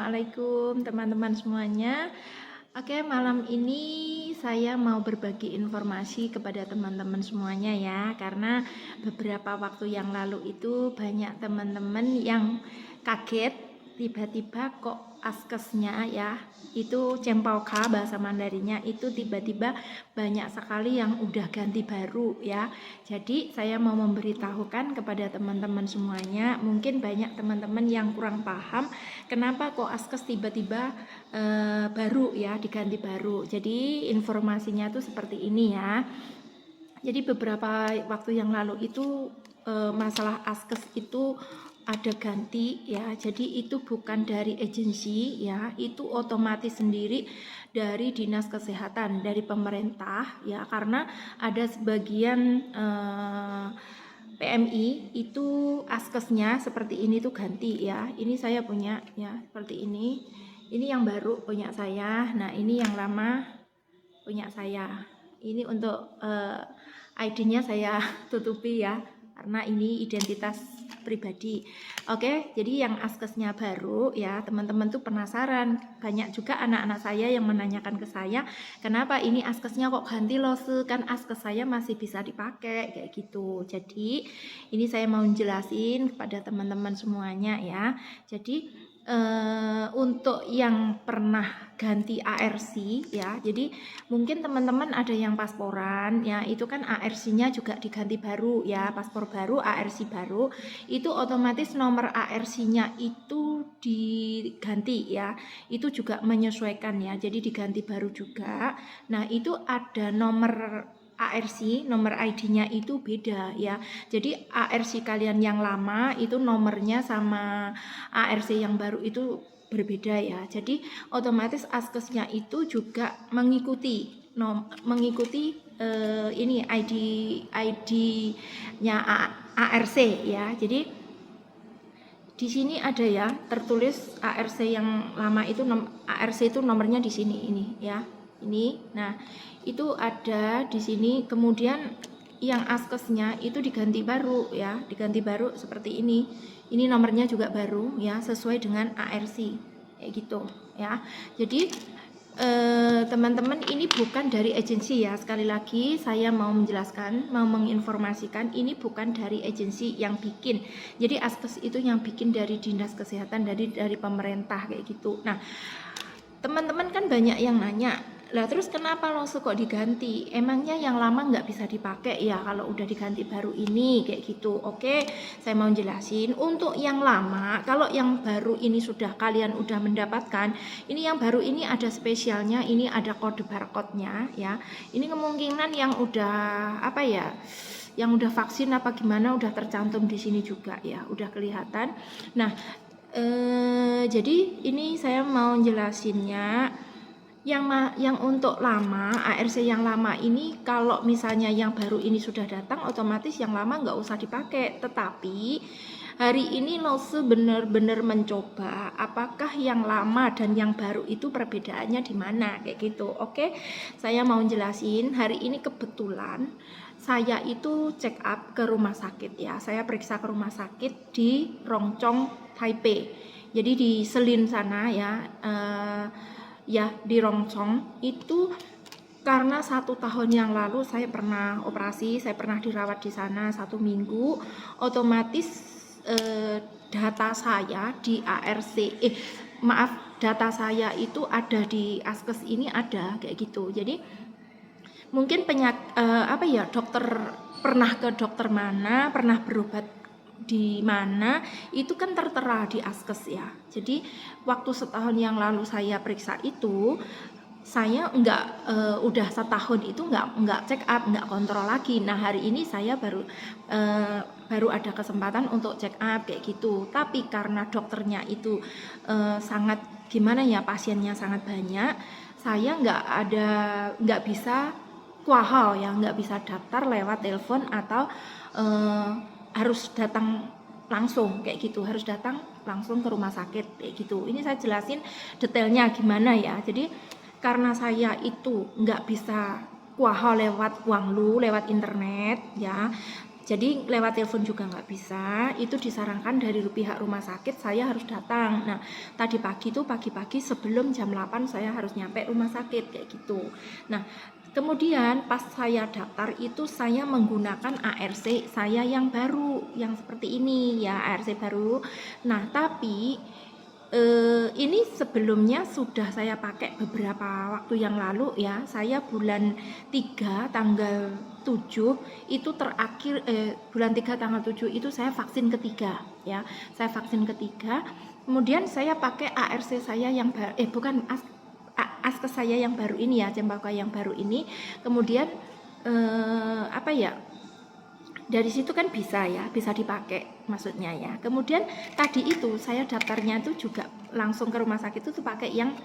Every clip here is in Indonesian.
Assalamualaikum teman-teman semuanya. Oke, malam ini saya mau berbagi informasi kepada teman-teman semuanya ya, karena beberapa waktu yang lalu itu banyak teman-teman yang kaget tiba-tiba kok askesnya ya, itu cempauka bahasa Mandarinnya itu tiba-tiba banyak sekali yang udah ganti baru ya. Jadi saya mau memberitahukan kepada teman-teman semuanya, mungkin banyak teman-teman yang kurang paham kenapa kok askes tiba-tiba baru ya, diganti baru. Jadi informasinya tuh seperti ini ya. Jadi beberapa waktu yang lalu itu masalah askes itu ada ganti ya. Jadi itu bukan dari agensi ya, itu otomatis sendiri dari dinas kesehatan, dari pemerintah ya, karena ada sebagian PMI itu askesnya seperti ini tuh ganti ya. Ini saya punya ya seperti ini. Ini yang baru punya saya. Nah, ini yang lama punya saya. Ini untuk ID-nya saya tutupi ya, karena ini identitas pribadi. Oke, jadi yang askesnya baru ya, teman-teman tuh penasaran. Banyak juga anak-anak saya yang menanyakan ke saya, kenapa ini askesnya kok ganti loh, kan askes saya masih bisa dipakai kayak gitu. Jadi ini saya mau jelasin kepada teman-teman semuanya ya. Jadi untuk yang pernah ganti ARC ya, jadi mungkin teman-teman ada yang pasporan ya, itu kan ARC-nya juga diganti baru ya, paspor baru, ARC baru, itu otomatis nomor ARC-nya itu diganti ya, itu juga menyesuaikan ya, jadi diganti baru juga. Nah, itu ada nomor ARC, nomor ID-nya itu beda ya. Jadi ARC kalian yang lama itu nomornya sama ARC yang baru itu berbeda ya. Jadi otomatis askesnya itu juga mengikuti ini ID-nya ARC ya. Jadi di sini ada ya tertulis ARC yang lama itu, ARC itu nomornya di sini ini ya. Ini. Nah, itu ada di sini. Kemudian yang askesnya itu diganti baru ya, diganti baru seperti ini. Ini nomornya juga baru ya, sesuai dengan ARC kayak gitu ya. Jadi teman-teman, ini bukan dari agensi ya. Sekali lagi saya mau menjelaskan, mau menginformasikan, ini bukan dari agensi yang bikin. Jadi askes itu yang bikin dari dinas kesehatan, dari pemerintah kayak gitu. Nah, teman-teman kan banyak yang nanya, lah terus kenapa langsung kok diganti? Emangnya yang lama nggak bisa dipakai ya kalau udah diganti baru ini kayak gitu? Oke, saya mau jelasin. Untuk yang lama, kalau yang baru ini sudah kalian udah mendapatkan, ini yang baru ini ada spesialnya, ini ada kode barcode-nya ya. Ini kemungkinan yang udah apa ya? Yang udah vaksin apa gimana udah tercantum di sini juga ya, udah kelihatan. Nah, jadi ini saya mau jelasinnya. Yang untuk lama, ARC yang lama ini kalau misalnya yang baru ini sudah datang, otomatis yang lama nggak usah dipakai. Tetapi hari ini Lose benar-benar mencoba apakah yang lama dan yang baru itu perbedaannya di mana kayak gitu. Oke, saya mau jelasin. Hari ini kebetulan saya itu check up ke rumah sakit ya. Saya periksa ke rumah sakit di Rongchong, Taipei. Jadi di Selin sana ya. Ya di Rongchong itu, karena 1 tahun yang lalu saya pernah operasi, saya pernah dirawat di sana 1 minggu, otomatis data saya di ARC, data saya itu ada di askes ini ada kayak gitu. Jadi mungkin dokter pernah ke dokter mana, pernah berobat di mana, itu kan tertera di askes ya. Jadi waktu setahun yang lalu saya periksa itu, saya udah setahun itu nggak check up, nggak kontrol lagi. Nah, hari ini saya baru ada kesempatan untuk check up kayak gitu. Tapi karena dokternya itu sangat gimana ya, pasiennya sangat banyak, saya nggak bisa kuahal ya, nggak bisa daftar lewat telepon atau harus datang langsung kayak gitu, harus datang langsung ke rumah sakit kayak gitu. Ini saya jelasin detailnya gimana ya. Jadi karena saya itu nggak bisa kuahal lewat Wanglu, lewat internet ya, Jadi lewat telepon juga nggak bisa, itu disarankan dari pihak rumah sakit saya harus datang. Nah, tadi pagi itu pagi-pagi sebelum jam 8 saya harus nyampe rumah sakit kayak gitu. Nah, kemudian pas saya daftar itu saya menggunakan ARC saya yang baru, yang seperti ini ya, ARC baru. Nah, tapi ini sebelumnya sudah saya pakai beberapa waktu yang lalu ya. Saya bulan 3 tanggal 7 itu terakhir bulan 3 tanggal 7 itu saya vaksin ketiga ya. Saya vaksin ketiga. Kemudian saya pakai ARC saya yang bukan ASKES saya yang baru ini ya, Cempaka yang baru ini. Kemudian apa ya? Dari situ kan bisa ya, bisa dipakai maksudnya ya. Kemudian tadi itu saya daftarnya itu juga langsung ke rumah sakit itu pakai yang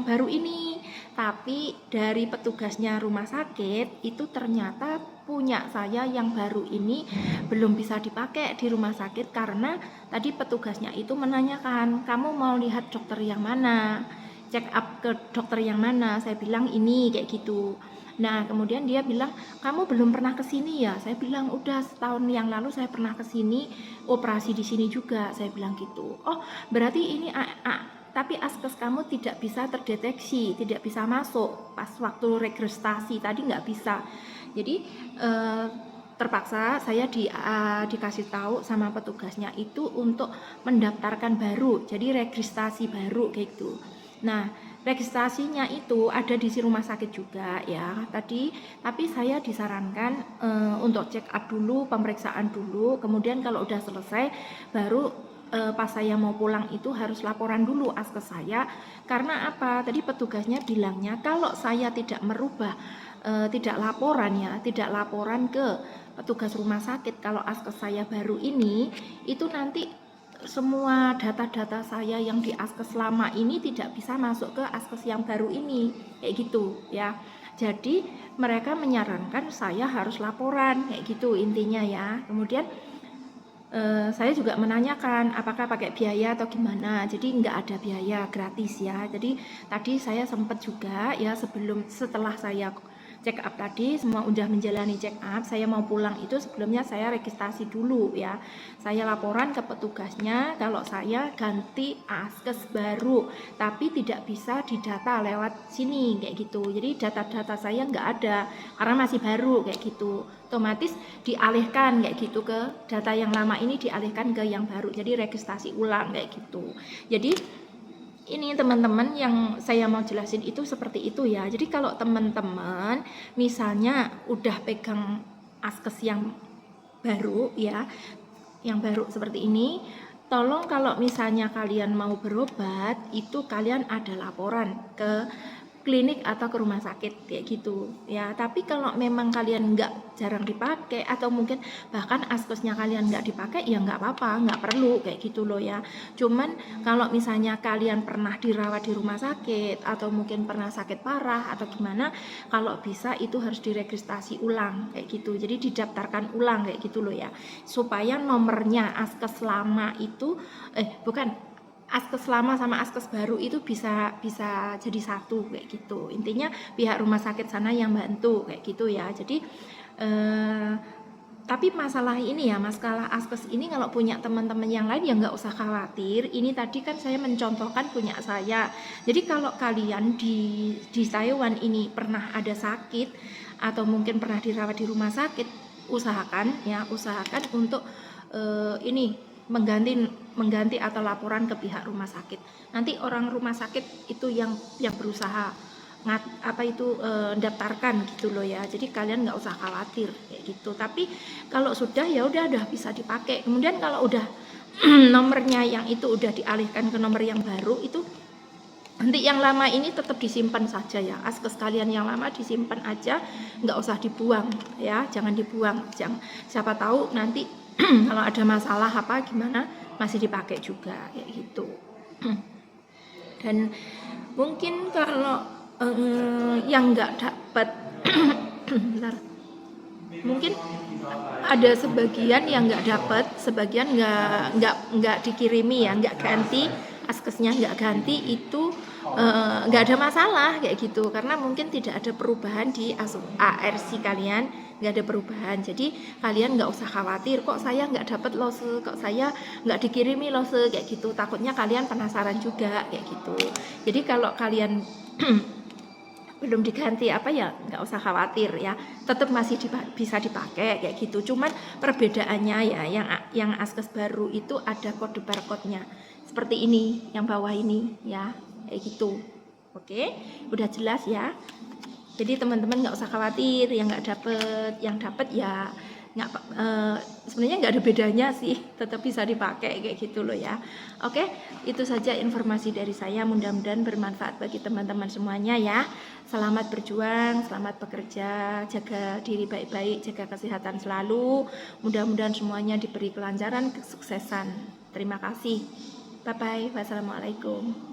baru ini. Tapi dari petugasnya rumah sakit itu ternyata punya saya yang baru ini belum bisa dipakai di rumah sakit karena tadi petugasnya itu menanyakan, "Kamu mau lihat dokter yang mana? Check up ke dokter yang mana?" Saya bilang ini kayak gitu. Nah, kemudian dia bilang, "Kamu belum pernah ke sini ya?" Saya bilang, "Udah setahun yang lalu saya pernah ke sini, operasi di sini juga." Saya bilang gitu. "Oh, berarti ini tapi ASKES kamu tidak bisa terdeteksi, tidak bisa masuk pas waktu registrasi tadi nggak bisa." Jadi terpaksa saya dikasih tahu sama petugasnya itu untuk mendaftarkan baru, jadi registrasi baru kayak gitu. Nah, registrasinya itu ada di rumah sakit juga ya tadi, tapi saya disarankan untuk check up dulu, pemeriksaan dulu, kemudian kalau udah selesai baru pas saya mau pulang itu harus laporan dulu ASKES saya. Karena apa? Tadi petugasnya bilangnya kalau saya tidak merubah tidak laporan ke petugas rumah sakit kalau ASKES saya baru ini, itu nanti semua data-data saya yang di ASKES lama ini tidak bisa masuk ke ASKES yang baru ini kayak gitu ya. Jadi mereka menyarankan saya harus laporan kayak gitu intinya ya. Kemudian saya juga menanyakan apakah pakai biaya atau gimana. Jadi nggak ada biaya, gratis ya. Jadi tadi saya sempat juga ya setelah saya check up tadi, semua udah menjalani check up, saya mau pulang itu sebelumnya saya registrasi dulu ya. Saya laporan ke petugasnya kalau saya ganti ASKES baru, tapi tidak bisa didata lewat sini kayak gitu. Jadi data-data saya nggak ada karena masih baru kayak gitu. Otomatis dialihkan kayak gitu ke data yang lama ini, dialihkan ke yang baru. Jadi registrasi ulang kayak gitu. Jadi ini teman-teman yang saya mau jelasin itu seperti itu ya. Jadi kalau teman-teman misalnya udah pegang ASKES yang baru ya, yang baru seperti ini, tolong kalau misalnya kalian mau berobat itu kalian ada laporan ke klinik atau ke rumah sakit kayak gitu ya. Tapi kalau memang kalian jarang dipakai atau mungkin bahkan ASKES-nya kalian nggak dipakai ya nggak apa-apa, nggak perlu kayak gitu loh ya. Cuman kalau misalnya kalian pernah dirawat di rumah sakit atau mungkin pernah sakit parah atau gimana, kalau bisa itu harus diregistrasi ulang kayak gitu. Jadi didaftarkan ulang kayak gitu loh ya, supaya nomornya ASKES lama itu ASKES lama sama ASKES baru itu bisa jadi satu kayak gitu. Intinya pihak rumah sakit sana yang bantu kayak gitu ya. Jadi tapi masalah ini ya, masalah ASKES ini kalau punya teman-teman yang lain ya nggak usah khawatir. Ini tadi kan saya mencontohkan punya saya. Jadi kalau kalian di Taiwan ini pernah ada sakit atau mungkin pernah dirawat di rumah sakit, usahakan untuk ini mengganti atau laporan ke pihak rumah sakit. Nanti orang rumah sakit itu yang berusaha daftarkan gitu loh ya. Jadi kalian nggak usah khawatir kayak gitu. Tapi kalau sudah ya udah bisa dipakai. Kemudian kalau udah nomornya yang itu udah dialihkan ke nomor yang baru, itu nanti yang lama ini tetap disimpan saja ya. ASKES kalian yang lama disimpan aja, nggak usah dibuang ya. Jangan dibuang. Siapa tahu nanti kalau ada masalah apa gimana masih dipakai juga kayak gitu. Dan mungkin kalau yang nggak dapat mungkin ada sebagian yang nggak dapat, sebagian nggak dikirimi ya, nggak ganti ASKES-nya, nggak ganti itu nggak ada masalah kayak gitu, karena mungkin tidak ada perubahan di ARC kalian nggak ada perubahan. Jadi kalian nggak usah khawatir, kok saya nggak dapat lose, kok saya nggak dikirimi lose, kayak gitu. Takutnya kalian penasaran juga kayak gitu. Jadi kalau kalian belum diganti apa ya, nggak usah khawatir ya, tetap masih bisa dipakai kayak gitu. Cuman perbedaannya ya, yang Askes baru itu ada kode barcode-nya seperti ini, yang bawah ini ya, kayak gitu. Oke, udah jelas ya. Jadi teman-teman nggak usah khawatir yang nggak dapet, yang dapet ya nggak, sebenarnya nggak ada bedanya sih, tetap bisa dipakai kayak gitu loh ya. Oke, itu saja informasi dari saya, mudah-mudahan bermanfaat bagi teman-teman semuanya ya. Selamat berjuang, selamat bekerja, jaga diri baik-baik, jaga kesehatan selalu, mudah-mudahan semuanya diberi kelancaran, kesuksesan. Terima kasih, bye bye, wassalamualaikum.